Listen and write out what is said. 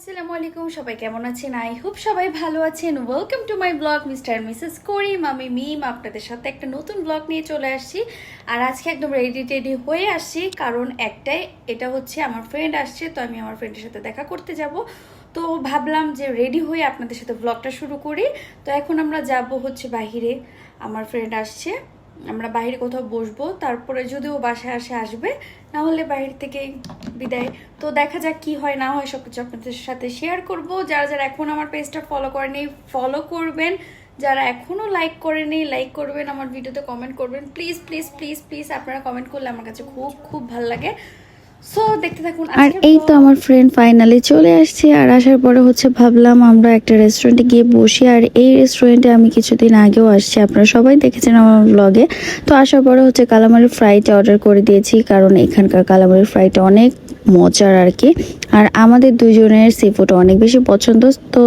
আসসালামু আলাইকুম, সবাই কেমন আছেন? আই হোপ সবাই ভালো আছেন। Welcome to my blog Mr Mrs Karim. আমি মিম আপনাদের সাথে একটা নতুন ব্লগ নিয়ে চলে আসছি। আর আজকে একদম রেডি হয়ে আসছি, কারণ একটাই, এটা হচ্ছে আমার ফ্রেন্ড আসছে, তো আমি আমার ফ্রেন্ডের সাথে দেখা করতে যাব। তো ভাবলাম যে রেডি হয়ে আপনাদের সাথে ব্লগটা শুরু করি। তো এখন আমরা যাব হচ্ছে বাহিরে, আমার ফ্রেন্ড আসছে, আমরা বাইরে কোথাও বসবো, তারপরে যদি ও বাসায় আসবে, না হলে বাইরে থেকে বিদায়। তো দেখা যাক কি হয় না হয়, সবকিছু আপনাদের সাথে শেয়ার করব। যারা যারা এখন আমার পেজটা ফলো করেনি ফলো করবেন, যারা এখনো লাইক করেনি লাইক করবেন, আমার ভিডিওতে কমেন্ট করবেন প্লিজ প্লিজ প্লিজ প্লিজ। আপনারা কমেন্ট করলে আমার কাছে খুব খুব ভালো লাগে। সো দেখতে থাকুন। আর এই তো আমার ফ্রেন্ড ফাইনালি চলে আসছে। আর আসার পরে হচ্ছে ভাবলাম আমরা একটা রেস্টুরেন্টে গিয়ে বসি। আর এই রেস্টুরেন্টে আমি কিছুদিন আগেও আসছি, আপনারা সবাই দেখেছেন আমার ব্লগে। তো আসার পরে হচ্ছে কালামারি ফ্রাইটা অর্ডার করে দিয়েছি, কারণ এখানকার কালামারি ফ্রাইটা অনেক মজার আর কি। আর আমাদের দুজনের সি ফুড অনেক বেশি পছন্দ, তো